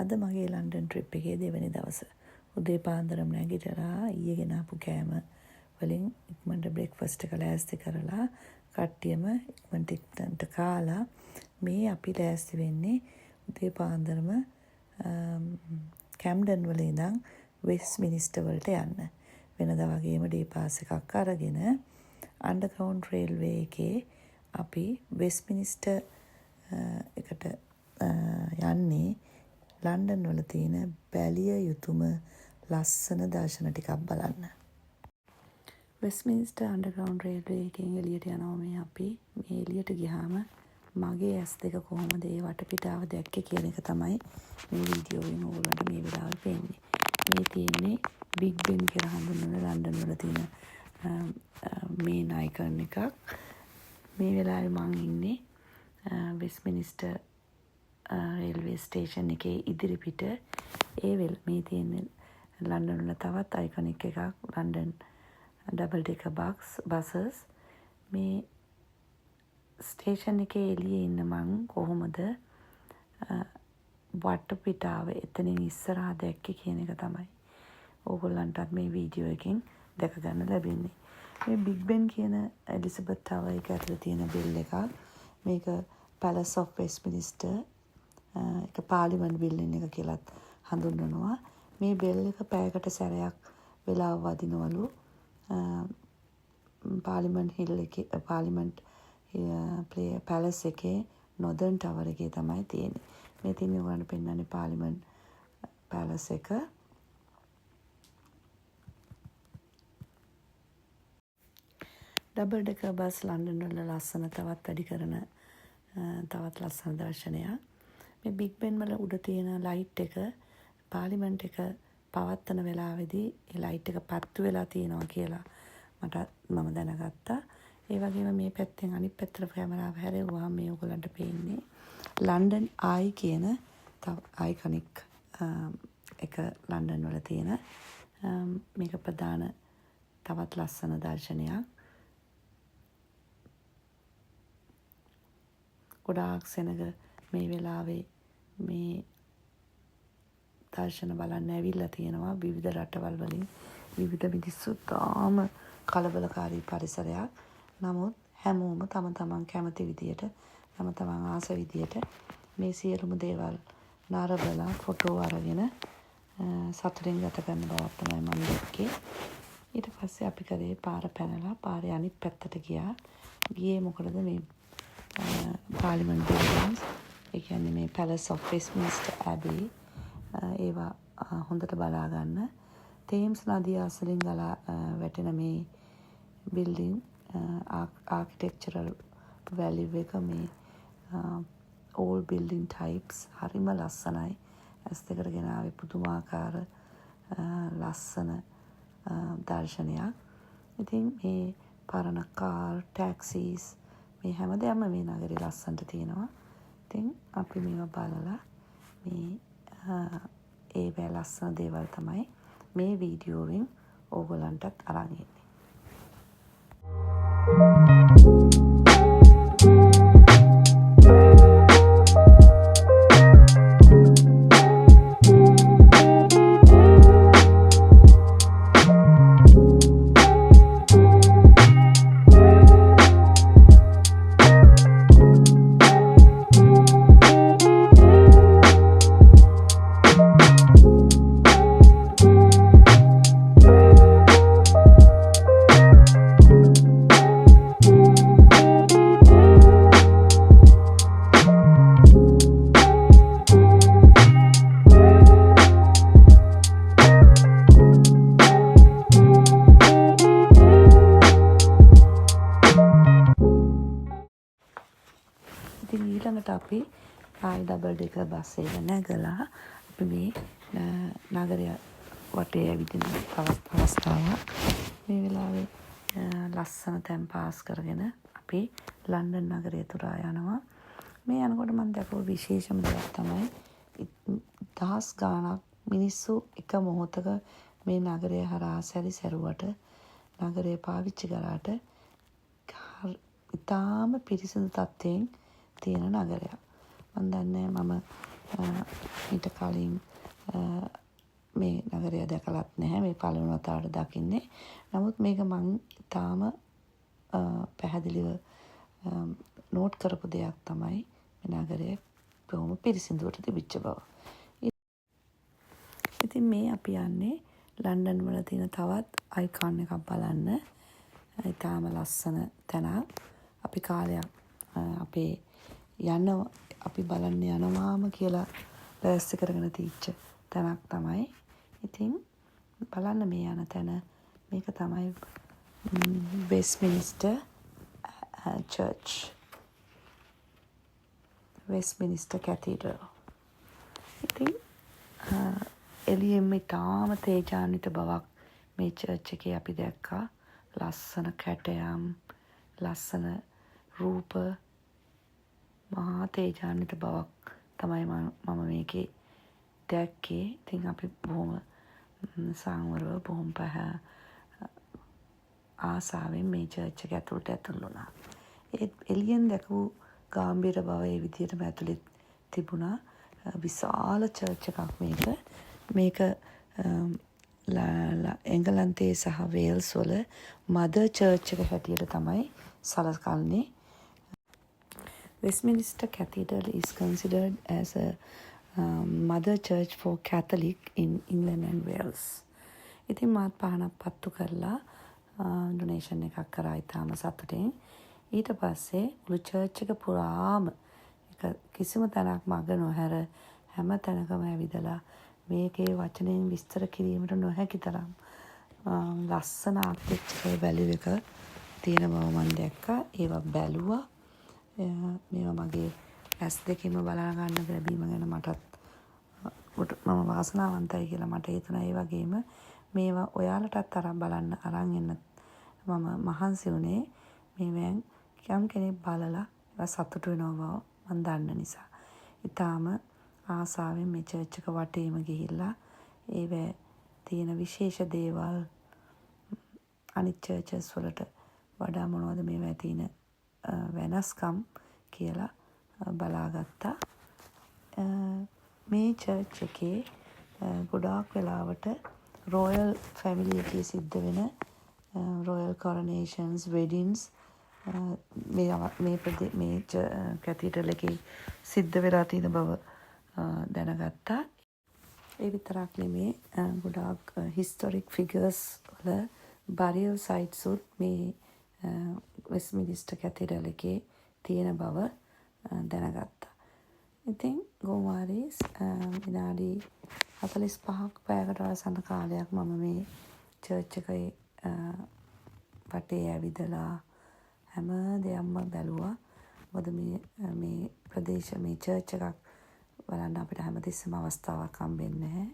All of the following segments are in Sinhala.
අද මගේ ලන්ඩන් ට්‍රිප් එකේ දෙවැනි දවස. උදේ පාන්දරම නැගිටලා ඊයේ ගෙනාපු කෑම වලින් ඉක්මනට බ්‍රේක්ෆාස්ට් එක ලෑස්ති කරලා කට්ටියම ඉක්මනට කාලා මේ අපි ලෑස්ති වෙන්නේ උදේ පාන්දරම කැම්ඩන් වල ඉඳන් වෙස්ට්මිනිස්ටර් වලට යන්න. වෙනදා වගේම ඩේ පාස් එකක් අරගෙන අන්ඩර්ග්‍රවුන්ඩ් රේල්වේ එකේ අපි වෙස්ට්මිනිස්ටර් එකට යන්නේ ලන්ඩන් වල තියෙන බැලිය යුතුම ලස්සන දර්ශන ටිකක් බලන්න. වෙස්ට්මිනිස්ටර් අන්ඩර්ග්‍රවුන්ඩ් රේල්වේ එකෙන් එළියට යනවා මේ අපි. මේ එළියට ගියාම මගේ ඇස් දෙක කොහොමද ඒ වටපිටාව දැක්කේ කියන එක තමයි මේ වීඩියෝවෙන් ඔයගොල්ලන්ට මේ වෙලාවේ පේන්නේ. මේ තියෙන්නේ බිග් බෙන් කියලා හඳුන්වන ලන්ඩන් වල තියෙන මේන් අයිකන් එකක්. මේ වෙලාවේ මම ඉන්නේ වෙස්ට්මිනිස්ටර් රේල්වේ ස්ටේෂන් එකේ ඉදිරිපිට. මේ තියෙන ලන්ඩන් වල තවත් අයිකනික් එකක් ලන්ඩන් ඩබල් ඩෙකර් බසස්. මේ ස්ටේෂන් එකේ එළියේ ඉන්න මං කොහොමද වටපිටාව එතනින් ඉස්සරහා දැක්කේ කියන එක තමයි ඕගොල්ලන්ටත් මේ වීඩියෝ එකෙන් දැක ගන්න ලැබෙන්නේ. මේ බිග් බෙන් කියන එලිසබෙත් ටවර් එක ඇතුළේ තියෙන බිල් එකක්. මේක පැලස් ඔෆ් වෙස්ට්මිනිස්ටර් එක පාර්ලිමේන්තු බිල්ඩින් එක කියලාත් හඳුන්වනවා. මේ බෙල් එක පැයකට සැරයක් වෙලාව වදිනවලු. පාර්ලිමේන්ත් පැලස් එකේ නොදර්න් ටවර් එකේ තමයි තියෙන්නේ. මේ තියෙන්නේ ඔයගොල්ලන්ට පෙන්වන්නේ පාර්ලිමේන්ත් පැලස් එක. ඩබල් ඩෙකර් බස් ලන්ඩන් වල ලස්සන තවත් වැඩි කරන තවත් ලස්සන දර්ශනයක්. මේ බිග් බෙන් වල උඩ තියෙන ලයිට් එක පාර්ලිමේන්ත් එක පවත්වන වෙලාවේදී ඒ ලයිට් එක පත්තු වෙලා තියෙනවා කියලා මම දැනගත්තා. ඒ වගේම මේ පැත්තෙන් අනිත් පැත්තට කැමරාව හැරෙවුවාම මේ ඔයගොල්ලන්ට පේන්නේ ලන්ඩන් ආයි කියන තව අයිකනික් එක ලන්ඩන් වල තියෙන මේක ප්‍රධාන තවත් ලස්සන දර්ශනයක්. ගොඩාක් සෙනග මේ වෙලාවේ මේ දර්ශන බලන්න ඇවිල්ලා තියෙනවා විවිධ රටවල් වලින්. විවිධ මිනිස්සු තාම කලබලකාරී පරිසරයක්. නමුත් හැමෝම තම තමන් කැමති විදියට තම තමන් ආස විදියට මේ සියලුම දේවල් නරඹලා ෆොටෝ අරගෙන සතුටින් ගත කරන බවක් තමයි මම දැක්කේ. ඊට පස්සේ අපි කරේ පාර පැනලා පාරේ අනිත් පැත්තට ගියා. ගියේ මොකටද මේ පාර්ලිමේන්ත් බිල්ඩින්ග්ස්, ඒ කියන්නේ මේ පැලස් ඔෆ් වෙස්ට්මිනිස්ටර් ඇබේ ඒවා හොඳට බලා ගන්න. තේම්ස් නදිය අසලින් ගලා වැටෙන මේ බිල්ඩින් ආකිටෙක්චරල් වැලියු එක මේ ඕල්ඩ් බිල්ඩින් ටයිප්ස් හරිම ලස්සනයි. ඇස් දෙකට ගෙනාවේ පුදුමාකාර ලස්සන දර්ශනයක්. ඉතින් මේ පරණ කාර්, ටැක්සිස් මේ හැමදේම මේ නගරේ ලස්සනට තියෙනවා. ඉතින් අපි මේවා බලලා මේ ඒ ලස්සන දේවල් තමයි මේ වීඩියෝවෙන් ඕගොල්ලන්ටත් අරන් එන්නේ. ඉතින් ඊළඟට අපි ආයි ඩබල් ඩෙකර් බස් එක නැගලා අපි මේ නගරය වටේ ඇවිදින අවස්ථාවක්. මේ වෙලාවේ ලස්සන තැන් පාස් කරගෙන අපි ලන්ඩන් නගරය තුරා යනවා. මේ යනකොට මම දැකපු විශේෂම දෙයක් තමයි දහස් ගාණක් මිනිස්සු එක මොහොතක මේ නගරය හරහා සැරිසැරුවට නගරය පාවිච්චි කරාට ඉතාම පිරිසිදු තත්ත්වයෙන් තියෙන නගරයක්. මම දන්නේ මම ඊට කලින් මේ නගරය දැකලත් නැහැ. මේ පළවෙනි වතාවට දකින්නේ. නමුත් මේක මං තාම පැහැදිලිව නෝට් කරපු දෙයක් තමයි මේ නගරය බොහොම පිරිසිදුවට තිබිච්ච බව. ඉතින් මේ අපි යන්නේ ලන්ඩන් වල තියෙන තවත් අයිකන් එකක් බලන්න. ඉතාම ලස්සන තැනක්. අපි කාලයක් අපේ අපි බලන්න යනවාම කියලා ලෑස්ති කරගෙන තිච්ච තැනක් තමයි. ඉතින් බලන්න මේ යන තැන මේක තමයි වෙස්ට්මිනිස්ටර් චර්ච්. වෙස්ට්මිනිස්ටර් කැතීඩ්‍රල්. ඉතින් එළියෙම ඉතාම තේජාන්විත බවක් මේ චර්ච් එකේ අපි දැක්කා. ලස්සන කැටයම්, ලස්සන රූප, මහා තේජාන්විත බවක් තමයි මම මේකේ දැක්කේ. ඉතින් අපි බොහොම සංවරව බොහොම ආසාවෙන් මේ චර්ච් එක ඇතුළට වුණා. ඒත් එළියෙන් දැකපු ගාම්භීර බව ඒ විදිහටම ඇතුළේ තිබුණා. විශාල චර්ච් එකක් මේක. මේක එංගලන්තයේ සහ වේල්ස් වල මදර් චර්ච් එක හැටියට තමයි සලකන්නේ. Westminster Cathedral is considered as a mother church for Catholic in England and Wales. ඉතින් මාත් පහනක් පත්තු කරලා ඩොනේෂන් එකක් කරා ඉතාම සතුටින්. ඊට පස්සේ මුළු චර්ච් එක පුරාම කිසිම තැනක් මග නොහැර හැම තැනකම ඇවිදලා මේකේ වචනයෙන් විස්තර කිරීමට නොහැකි තරම් ලස්සන ආර්කිටෙක්චරල් වැලියු එක තියෙන බව මම දැක්කා. ඒවා බැලුවා. මේවා මගේ ඇස් දෙකෙන්ම බලා ගන්න ලැබීම ගැන මම වාසනාවන්තයි කියලා මට හිතුණා. ඒ වගේම මේවා ඔයාලටත් බලන්න අරන් එන්න මම මහන්සි වුණේ. මේවෙන් යම් කෙනෙක් බලලා ඒවා සතුටු වෙනවා බව මම දන්න නිසා. ඊටාම ආසාවෙන් මේ චර්ච් එක වටේම ගිහිල්ලා ඒවේ තියෙන විශේෂ දේවල් අනිත් චර්චස් වලට වඩා මොනවද මේවා තියෙන වෙනස්කම් කියලා බලාගත්තා. මේ චර්ච් එකේ ගොඩාක් වෙලාවට රොයල් ෆැමිලි එකේ සිද්ධ වෙන රොයල් කොරනේෂන්ස්, වෙඩින්ස් මේ කැතීඩ්‍රල් එකේ සිද්ධ වෙලා තියෙන බව දැනගත්තා. ඒ විතරක් නෙමේ ගොඩාක් හිස්ටොරික් ෆිගර්ස් වල බරියල් සයිට්ස් උත් මේ වෙස්ට්මිනිස්ටර් කැතීඩ්‍රල් එකේ තියෙන බව දැනගත්තා. ඉතින් ගෝමාරීස් විනාඩි 45ක් පැයකට වසන කාලයක් මම මේ චර්ච් එකේ වටේ ඇවිදලා හැම දෙයක්ම බැලුවා. මොකද මේ ප්‍රදේශ මේ චර්ච් එකක් බලන්න අපිට හැමතිස්සෙම අවස්ථාවක් හම්බෙන්නේ නැහැ.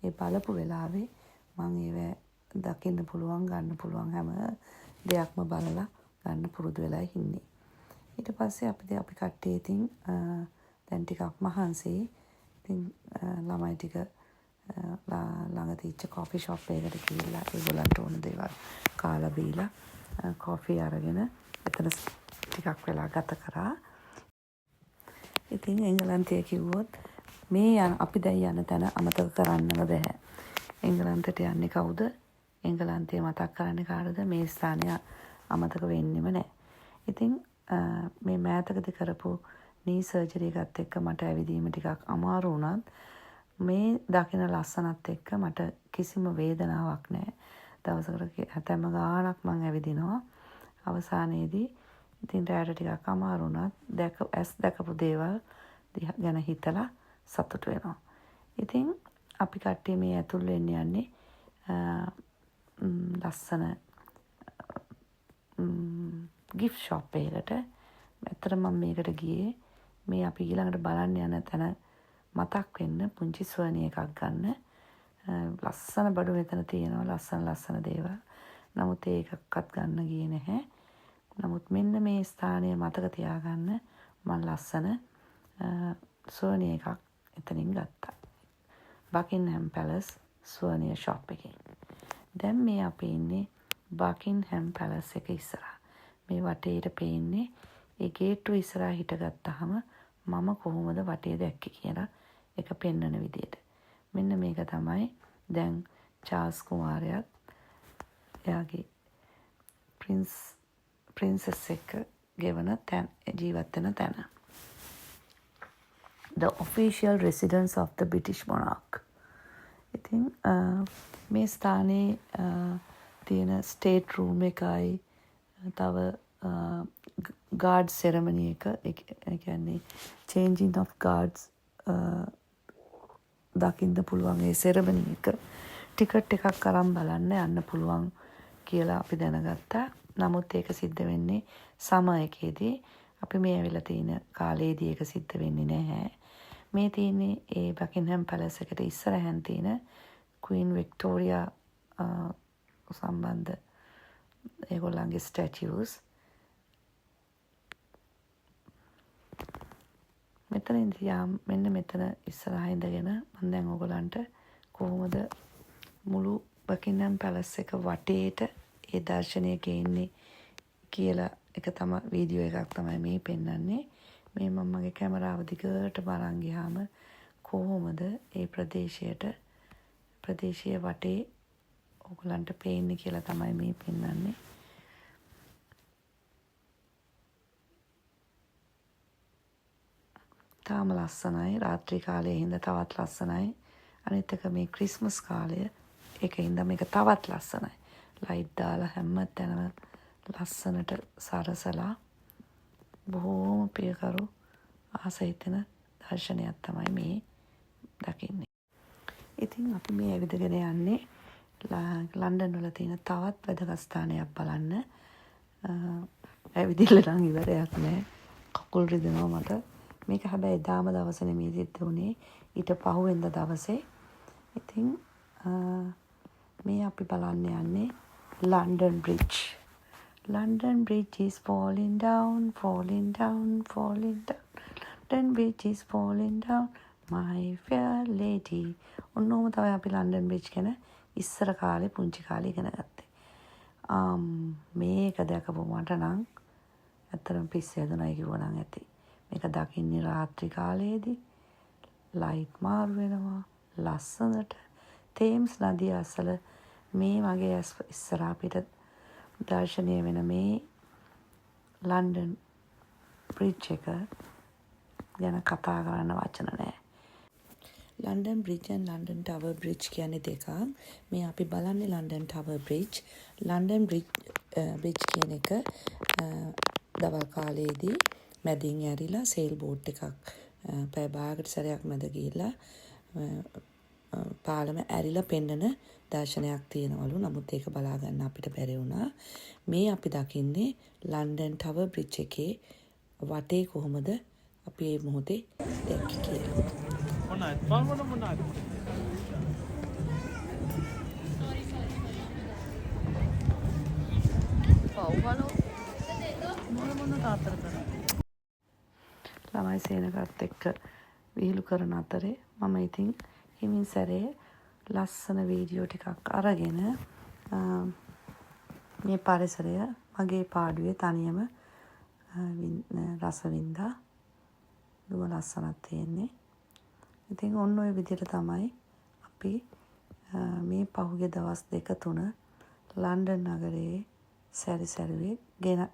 ඒ බලපු වෙලාවේ මම ඒව දකින්න පුළුවන්, ගන්න පුළුවන් හැම දෙයක්ම බලලා ගන්න පුරුදු වෙලා ඉන්නේ. ඊට පස්සේ අපි කට්ටිය ඉතින් දැන් ටිකක් මහන්සි. ඉතින් ළමයි ටික ළඟ තියච්ච කොෆි ෂොප් එකකට ගිහිල්ලා ඒගොල්ලන්ට ඕන දේවල් කාලා බීලා කොෆි අරගෙන එතන ටිකක් වෙලා ගත කරා. ඉතින් එංගලන්තයේ කිව්වොත් අපි දැන් යන තැන අමතක කරන්නම බෑ. එංගලන්තයට යන්නේ කවුද? එංගලන්තය මතක් කරන්නේ කාටද? මේ ස්ථානය අමතක වෙන්නෙම නෑ. ඉතින් මේ මෑතකදී කරපු නී සර්ජරි එකත් එක්ක මට ඇවිදීම ටිකක් අමාරු වුණත් මේ දකින ලස්සනත් එක්ක මට කිසිම වේදනාවක් නෑ. දවසකට හැතැම්ම ගාණක් මං ඇවිදිනවා. අවසානයේදී ඉතින් රැයට ටිකක් අමාරු වුණත් දැකපු දේවල් ගැන හිතලා සතුටු වෙනවා. ඉතින් අපි කට්ටිය මේ ඇතුල් වෙන්න යන්නේ ලස්සන ගිෆ්ට් ෂොප් එකකට. ඇත්තටම මම මේකට ගියේ මේ අපි ඊළඟට බලන්න යන තැන මතක් වෙන්න පුංචි ස්වර්ණිය එකක් ගන්න. ලස්සන බඩු මෙතන තියෙනවා, ලස්සන දේවල්. නමුත් ඒකක්වත් ගන්න ගියේ නැහැ. නමුත් මෙන්න මේ ස්ථානය මතක තියාගන්න මම ලස්සන ස්වර්ණිය එකක් එතනින් ගත්තා. බකින්හැම් පැලස් ස්වර්ණිය ෂොප් එකේ. දැන් මේ අපි ඉන්නේ බකින්හැම් පැලස් එක ඉස්සරහා. මේ වටේට පේන්නේ ඒ ගේට්ටුව ඉස්සරහා හිටගත්තාම මම කොහොමද වටේ දැක්කේ කියලා එක පෙන්වන විදියට. මෙන්න මේක තමයි දැන් චාල්ස් කුමාරයාත් එයාගේ ප්‍රින්සස් එක්ක ගෙවන තැන් ජීවත් වෙන තැන. The official residence of the British monarch. ඉතින් මේ ස්ථානයේ තියෙන ස්ටේට් රූම් එකයි තව ගාඩ් සෙරමනි එක කියන්නේ changing of guards දකින්න පුළුවන් ඒ සෙරමනි එක ටිකට් එකක් අරන් බලන්න යන්න පුළුවන් කියලා අපි දැනගත්තා. නමුත් ඒක සිද්ධ වෙන්නේ සම එකේදී. අපි මේ ඇවිල්ලා තියෙන කාලේදී ඒක සිද්ධ වෙන්නේ නැහැ. මේ තියෙන්නේ ඒ බකින්හම් පැලස් එකට ඉස්සරහින් තියෙන Queen Victoria සම්බන්ධ ඒගොල්ලන්ගේ ස්ටැචුස්. මෙතන මෙන්න මෙතන ඉස්සරහා ඉඳගෙන මම දැන් ඔයගලන්ට කොහොමද මුළු බකින්හම් පැලස් එක වටේට ඒ දර්ශනය ගේන්නේ කියලා එක තමයි වීඩියෝ එකක් තමයි මේ පෙන්වන්නේ. මේ මම මගේ කැමරාව දිගට බලන් ගියාම කොහොමද ඒ ප්‍රදේශයේ වටේ ඔයගලන්ට පේන්නේ කියලා තමයි මේ පෙන්වන්නේ. තාම ලස්සනයි. රාත්‍රී කාලයේ හින්දා තවත් ලස්සනයි. අනිත් එක මේ ක්‍රිස්මස් කාලය ඒකින්ද මේක තවත් ලස්සනයි. ලයිට් දාලා හැම තැනම ලස්සනට සරසලා බොහෝම ප්‍රියකරු ආස හිතෙන දර්ශනයක් තමයි මේ දකින්නේ. ඉතින් අපි මේ ඇවිදගෙන යන්නේ ලන්ඩන් වල තියෙන තවත් වැදගත් ස්ථානයක් බලන්න. ඇවිදින්න නම් ඉවරයක් නෑ. කකුල් රිදෙනවා මට. මේක හැබැයි එදාම දවසේ නෙමෙයි සිද්ධ වුණේ. ඊට පහුවෙන්ද දවසේ. ඉතින් මේ අපි බලන්න යන්නේ London Bridge. London Bridge is falling down, falling down, falling down. London Bridge is falling down, my fair lady. ඔන්නෝම තමයි අපි London Bridge ගැන ඉස්සර කාලේ පුංචි කාලේ ඉගෙන ගත්තේ. මේක දැකපු මට නම් ඇත්තටම පිස්ස හැදුණා කිව්වා නම් ඇති. මේක දකින්නේ රාත්‍රී කාලයේදී ලයිට් මාරු වෙනවා ලස්සනට. තේම්ස් නදිය අසල මේ මගේ ඉස්සරහා පිට දර්ශනය වෙන මේ ලන්ඩන් බ්‍රිජ් එක ගැන කතා කරන්න වචන නැහැ. London bridge and London tower bridge කියන්නේ දෙකක්. මේ අපි බලන්නේ London tower bridge. London bridge කියන එක දවල් කාලයේදී මැදින් ඇරිලා සේල් බෝට් එකක් පැය භාගකට සැරයක් මැද ගිහිල්ලා පාලම ඇරිලා පෙන්නන දර්ශනයක් තියෙනවලු. නමුත් ඒක බලා ගන්න අපිට බැරි වුණා. මේ අපි දකින්නේ ලන්ඩන් ටවර් බ්‍රිජ් එකේ වටේ කොහොමද අපි මේ මොහොතේ දැක්කේ කියලා. මොනවාද? ළමයි සේනකත් එක්ක විහිළු කරන අතරේ මම ඉතින් හිමින් සැරේ ලස්සන වීඩියෝ ටිකක් අරගෙන මේ පරිසරය මගේ පාඩුවේ තනියම රස වින්දා. දුව ලස්සනක් තියෙන්නේ. ඉතින් ඔන්න ඔය විදිහට තමයි අපි මේ පහුගිය දවස් 2-3 ලන්ඩන් නගරයේ සැරිසැරුවේ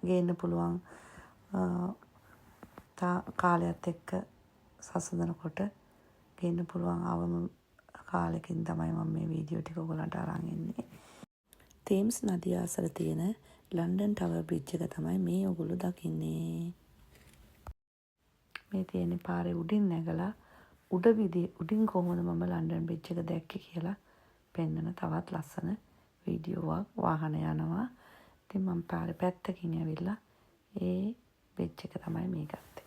ගේන්න පුළුවන් කාලයත් එක්ක සසඳනකොට ගේන්න පුළුවන් අවම කාලෙකින් තමයි මම මේ වීඩියෝ ටික ඔයගලන්ට අරන් ඉන්නේ. තේම්ස් නදිය අසල තියෙන ලන්ඩන් ටවර් බ්‍රිජ් එක තමයි මේ ඔයගොල්ලෝ දකින්නේ. මේ තියෙන පාරේ උඩින් නැගලා උඩින් කොහොමද මම ලන්ඩන් බ්‍රිජ් එක දැක්කේ කියලා පෙන්වන තවත් ලස්සන වීඩියෝවක් වාහන යනවා. ඉතින් මම පාරේ පැත්තකින් ඇවිල්ලා ඒ බ්‍රිජ් එක තමයි මේ ගත්තේ.